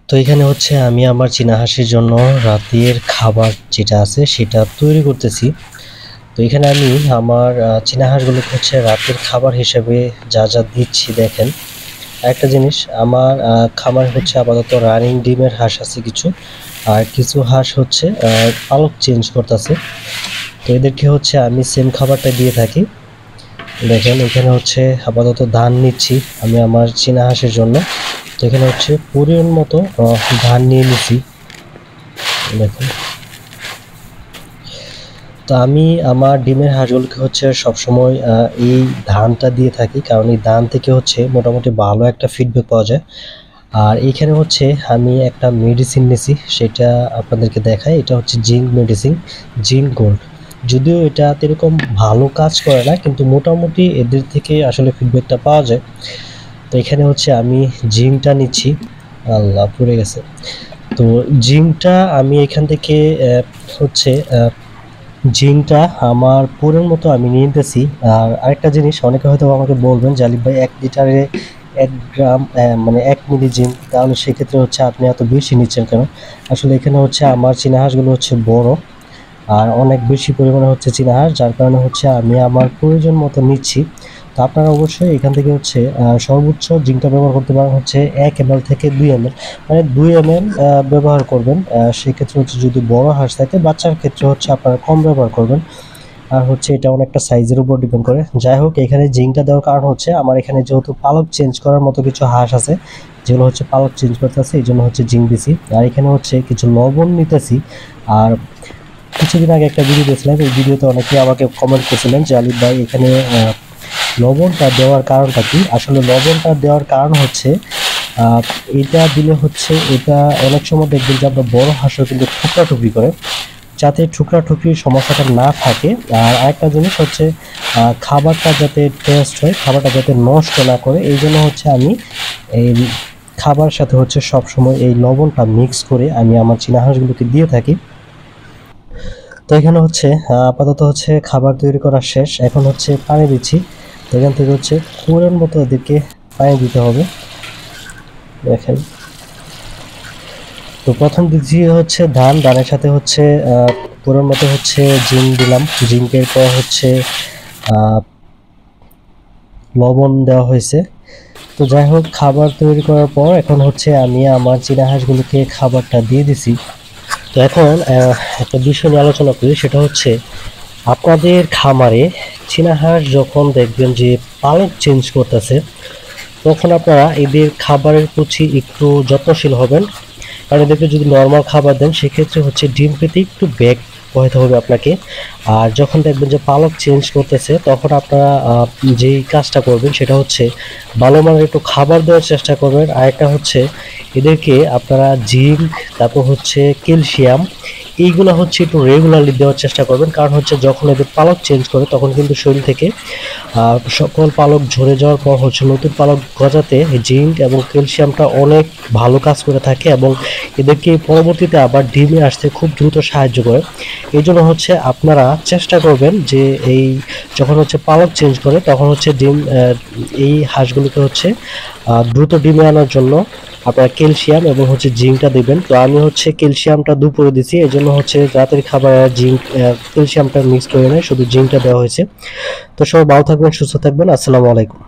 তো এখানে হচ্ছে আমি আমার চীনা হাঁসের জন্য রাতের খাবার যেটা আছে সেটা তৈরি করতেছি। তো এখানে আমি আমার চীনা হাঁসগুলোকে হচ্ছে রাতের খাবার হিসেবে যা যা দিচ্ছি দেখেন। একটা জিনিস আমার খামার হচ্ছে আপাতত রানিং ডিমের হাঁস আছে কিছু, আর কিছু হাঁস হচ্ছে পালক চেঞ্জ করতেছে। তো এদেরকে হচ্ছে আমি সেম খাবারটা দিয়ে থাকি। দেখেন এখানে হচ্ছে আপাতত ধান নিচ্ছি আমি আমার চীনা হাঁসের জন্য। তো এখানে হচ্ছে পরিমাণ মতো ধান নিয়ে নিছি। দেখুন, তো আমি আমার ডিমের হাঁসগুলোকে হচ্ছে সবসময় এই ধানটা দিয়ে থাকি, কারণ এই ধান থেকে হচ্ছে মোটামুটি ভালো একটা ফিডব্যাক পাওয়া যায়। আর এইখানে হচ্ছে আমি একটা মেডিসিন নিছি, সেটা আপনাদেরকে দেখাই। এটা হচ্ছে জিঙ্ক মেডিসিন, জিঙ্ক গোল্ড। যদিও এটা এরকম ভালো কাজ করে না, কিন্তু মোটামুটি এদের থেকে আসলে ফিডব্যাকটা পাওয়া যায়। তো এখানে হচ্ছে আমি জিঙ্কটা নিচ্ছি। আল্লাহ পড়ে গেছে। তো জিঙ্কটা আমি এখান থেকে হচ্ছে জিঙ্কটা আমার পরিমাণ মতো আমি নিয়ে নিতেছি। আর আরেকটা জিনিস, অনেকে হয়তো আমাকে বলবেন যে আলিফ ভাই 1 লিটারে 1 গ্রাম মানে 1 মিলি জিঙ্ক, তাহলে সেক্ষেত্রে হচ্ছে আপনি এত বেশি নিচ্ছেন কেন? আসলে এখানে হচ্ছে আমার চীনা হাঁসগুলো হচ্ছে বড়, আর অনেক বেশি পরিমাণে হচ্ছে চীনা হাঁস, যার কারণে হচ্ছে আমি আমার প্রয়োজন মতো নিচ্ছি। তো আপনারা অবশ্যই এখান থেকে হচ্ছে সর্বোচ্চ জিঙ্কটা ব্যবহার করতে পারেন হচ্ছে 1 ml থেকে 2 ml, মানে 2 ml ব্যবহার করবেন। সেক্ষেত্রে হচ্ছে যদি বড় হাঁস থাকে, বাচ্চার ক্ষেত্রে হচ্ছে আপনারা কম ব্যবহার করবেন। আর হচ্ছে এটা অনেকটা সাইজের উপর ডিপেন্ড করে। যাই হোক, এখানে জিঙ্কটা দেওয়ার কারণ হচ্ছে আমার এখানে যেহেতু পালক চেঞ্জ করার মতো কিছু হাঁস আছে, যেগুলো হচ্ছে পালক চেঞ্জ করতেছে, এই জন্য হচ্ছে জিঙ্ক দিছি। আর এখানে হচ্ছে কিছু লবণ নিতেছি। আর কিছুদিন আগে একটা ভিডিও দিয়েছিলাম, এই ভিডিওতে অনেকেই আমাকে কমেন্ট করেছিলেন যে আলিফ ভাই এখানে লবণটা দেওয়ার কারণটা কি? আসলে লবণটা দেওয়ার কারণ হচ্ছে এটা দিলে হচ্ছে এটা অনেক সময় দেখবেন যে আমরা বড় হাঁসও কিন্তু ঠুকরাঠুকরি করে, যাতে ঠুকরাঠুকরির সমস্যাটা না থাকে। আর আরেকটা জিনিস হচ্ছে খাবারটা যাতে টেস্ট হয়, খাবারটা যাতে নষ্ট না করে, এই জন্য হচ্ছে আমি এই খাবার সাথে হচ্ছে সবসময় এই লবণটা মিক্স করে আমি আমার চীনা হাঁসগুলোকে দিয়ে থাকি। তো এখানে হচ্ছে আপাতত হচ্ছে খাবার তৈরি করা শেষ, এখন হচ্ছে পানি দিচ্ছি। তো এখান থেকে হচ্ছে পরিমাণ মতো এদেরকে পানি দিতে হবে। দেখেন, তো প্রথম দিচ্ছি হচ্ছে ধানের সাথে হচ্ছে পরিমাণ মতো হচ্ছে জিঙ্ক দিলাম। জিঙ্কের পর হচ্ছে লবণ দেওয়া হয়েছে। তো যাই হোক, খাবার তৈরি করার পর এখন হচ্ছে আমি আমার চীনা হাঁসগুলোকে খাবারটা দিয়ে দিছি। তো এখন একটা বিষয় নিয়ে আলোচনা করি, সেটা হচ্ছে আপনাদের খামারে চীনা হাঁস যখন দেখবেন যে পালক চেঞ্জ করতেছে, তখন আপনারা এদের খাবারের প্রতি একটু যত্নশীল হবেন। কারণ এদেরকে যদি নর্মাল খাবার দেন, সেক্ষেত্রে হচ্ছে ডিম পেতে একটু ব্যাক পোহাতে হবে আপনাকে। আর যখন দেখবেন যে পালক চেঞ্জ করতেছে, তখন আপনারা যেই কাজটা করবেন সেটা হচ্ছে ভালো মানের একটু খাবার দেওয়ার চেষ্টা করবেন। আরেকটা হচ্ছে এদেরকে আপনারা জিঙ্ক, তারপর হচ্ছে ক্যালসিয়াম, এইগুলো হচ্ছে একটু রেগুলারলি দেওয়ার চেষ্টা করবেন। কারণ হচ্ছে যখন এদের পালক চেঞ্জ করে, তখন কিন্তু শরীর থেকে সকল পালক ঝরে যাওয়ার পর হচ্ছে নতুন পালক গজাতে জিঙ্ক এবং ক্যালসিয়ামটা অনেক ভালো কাজ করে থাকে, এবং এদেরকে পরবর্তীতে আবার ডিমে আসতে খুব দ্রুত সাহায্য করে। এই জন্য হচ্ছে আপনারা চেষ্টা করবেন যে এই যখন হচ্ছে পালক চেঞ্জ করে, তখন হচ্ছে ডিম এই হাঁসগুলোকে হচ্ছে দ্রুত ডিমে আনার জন্য আপনারা ক্যালসিয়াম এবং হচ্ছে জিঙ্কটা দিবেন। তো আমি হচ্ছে ক্যালসিয়ামটা দুপুরে দিছি, এই জন্য হচ্ছে রাতের খাবার জিঙ্ক ক্যালসিয়ামটা মিক্স করে নেয়, শুধু জিঙ্কটা দেওয়া হয়েছে। তো সবাই ভালো থাকবেন, সুস্থ থাকবেন। আসসালামু আলাইকুম।